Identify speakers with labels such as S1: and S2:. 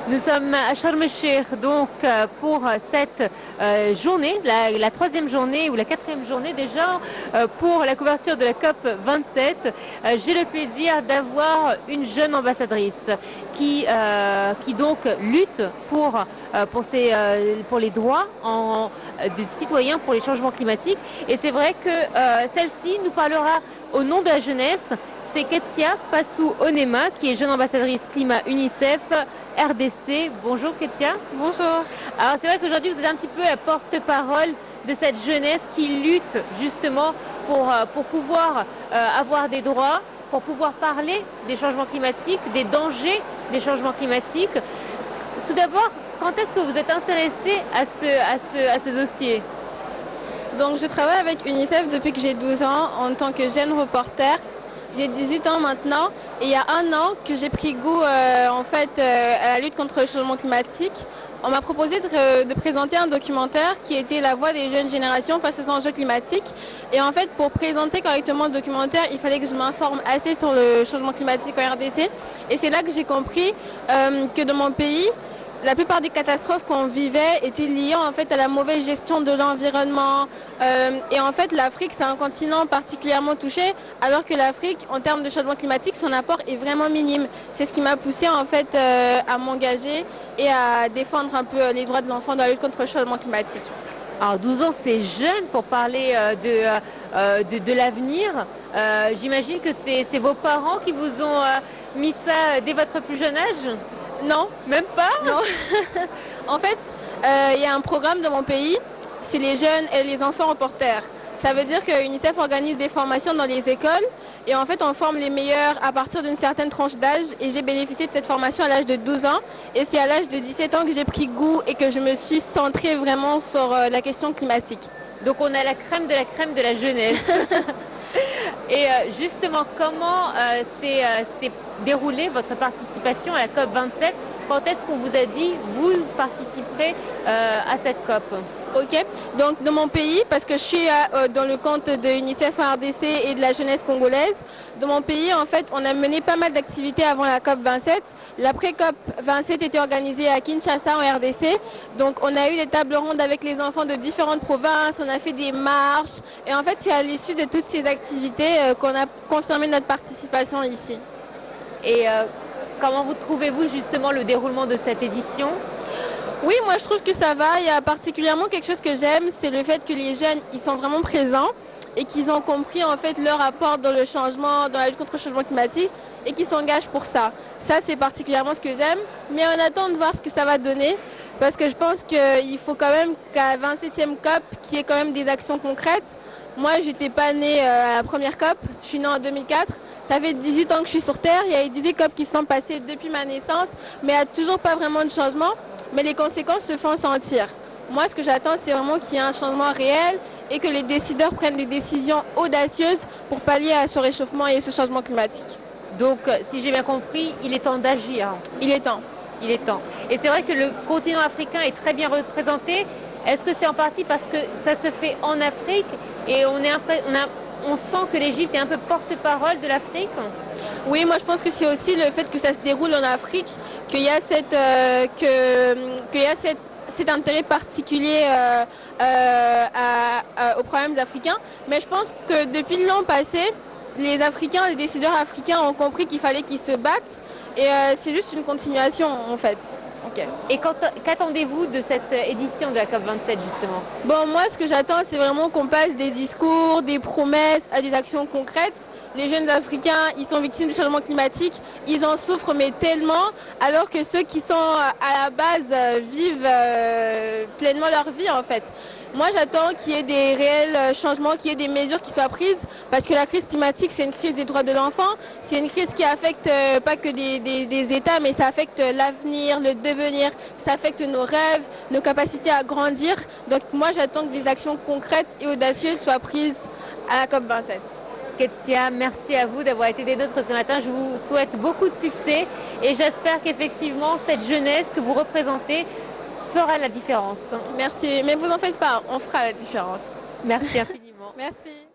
S1: Nous sommes à Sharm el-Sheikh donc pour cette journée, la troisième journée ou la quatrième journée déjà pour la couverture de la COP 27. J'ai le plaisir d'avoir une jeune ambassadrice qui donc lutte pour les droits des citoyens pour les changements climatiques. Et c'est vrai que celle-ci nous parlera au nom de la jeunesse. C'est Ketia Passou-Onema qui est jeune ambassadrice climat UNICEF RDC. Bonjour Ketia.
S2: Bonjour.
S1: Alors c'est vrai qu'aujourd'hui vous êtes un petit peu la porte-parole de cette jeunesse qui lutte justement pour pouvoir avoir des droits, pour pouvoir parler des changements climatiques, des dangers des changements climatiques. Tout d'abord, quand est-ce que vous êtes intéressée à ce dossier?
S2: Donc je travaille avec UNICEF depuis que j'ai 12 ans en tant que jeune reporter. J'ai 18 ans maintenant et il y a un an que j'ai pris goût à la lutte contre le changement climatique. On m'a proposé de présenter un documentaire qui était la voix des jeunes générations face aux enjeux climatiques. Et en fait, pour présenter correctement le documentaire, il fallait que je m'informe assez sur le changement climatique en RDC. Et c'est là que j'ai compris que dans mon pays, la plupart des catastrophes qu'on vivait étaient liées en fait à la mauvaise gestion de l'environnement. Et en fait, l'Afrique, c'est un continent particulièrement touché, alors que l'Afrique, en termes de changement climatique, son apport est vraiment minime. C'est ce qui m'a poussé en fait à m'engager et à défendre un peu les droits de l'enfant dans la lutte contre le changement climatique.
S1: Alors 12 ans, c'est jeune pour parler de l'avenir. J'imagine que c'est vos parents qui vous ont mis ça dès votre plus jeune âge?
S2: Non.
S1: Même pas?
S2: Non. En fait, il y a un programme dans mon pays, c'est les jeunes et les enfants reporters. Ça veut dire que UNICEF organise des formations dans les écoles et en fait on forme les meilleurs à partir d'une certaine tranche d'âge et j'ai bénéficié de cette formation à l'âge de 12 ans et c'est à l'âge de 17 ans que j'ai pris goût et que je me suis centrée vraiment sur la question climatique.
S1: Donc on a la crème de la jeunesse. Et justement, comment s'est déroulée votre participation à la COP 27? Quand est-ce qu'on vous a dit vous participerez à cette COP?
S2: Ok, donc dans mon pays, parce que je suis dans le compte de UNICEF RDC et de la jeunesse congolaise, dans mon pays, en fait, on a mené pas mal d'activités avant la COP 27. L'après-COP 27 était organisée à Kinshasa en RDC. Donc on a eu des tables rondes avec les enfants de différentes provinces, on a fait des marches. Et en fait, c'est à l'issue de toutes ces activités qu'on a confirmé notre participation ici.
S1: Et comment vous trouvez-vous justement le déroulement de cette édition?
S2: Oui, moi je trouve que ça va. Il y a particulièrement quelque chose que j'aime, c'est le fait que les jeunes, ils sont vraiment présents et qu'ils ont compris en fait leur apport dans le changement, dans la lutte contre le changement climatique et qu'ils s'engagent pour ça. Ça, c'est particulièrement ce que j'aime. Mais on attend de voir ce que ça va donner parce que je pense qu'il faut quand même qu'à la 27e COP, qu'il y ait quand même des actions concrètes. Moi, j'étais pas née à la première COP, je suis née en 2004. Ça fait 18 ans que je suis sur Terre. Il y a eu 18 COP qui sont passées depuis ma naissance, mais il n'y a toujours pas vraiment de changement. Mais les conséquences se font sentir. Moi, ce que j'attends, c'est vraiment qu'il y ait un changement réel et que les décideurs prennent des décisions audacieuses pour pallier à ce réchauffement et ce changement climatique.
S1: Donc, si j'ai bien compris, il est temps d'agir.
S2: Il est temps.
S1: Il est temps. Et c'est vrai que le continent africain est très bien représenté. Est-ce que c'est en partie parce que ça se fait en Afrique et on sent que l'Égypte est un peu porte-parole de l'Afrique?
S2: Oui, moi je pense que c'est aussi le fait que ça se déroule en Afrique, qu'il y a cet intérêt particulier aux problèmes africains. Mais je pense que depuis l'an passé, les Africains, les décideurs africains ont compris qu'il fallait qu'ils se battent. Et c'est juste une continuation en fait.
S1: Okay. Et qu'attendez-vous de cette édition de la COP27 justement?
S2: Bon, moi ce que j'attends, c'est vraiment qu'on passe des discours, des promesses à des actions concrètes. Les jeunes Africains, ils sont victimes du changement climatique, ils en souffrent mais tellement, alors que ceux qui sont à la base vivent pleinement leur vie en fait. Moi j'attends qu'il y ait des réels changements, qu'il y ait des mesures qui soient prises, parce que la crise climatique c'est une crise des droits de l'enfant, c'est une crise qui affecte pas que des États, mais ça affecte l'avenir, le devenir, ça affecte nos rêves, nos capacités à grandir. Donc moi j'attends que des actions concrètes et audacieuses soient prises à la COP27.
S1: Ketia, merci à vous d'avoir été des nôtres ce matin. Je vous souhaite beaucoup de succès et j'espère qu'effectivement cette jeunesse que vous représentez fera la différence.
S2: Merci, mais vous en faites pas, on fera la différence.
S1: Merci infiniment.
S2: Merci.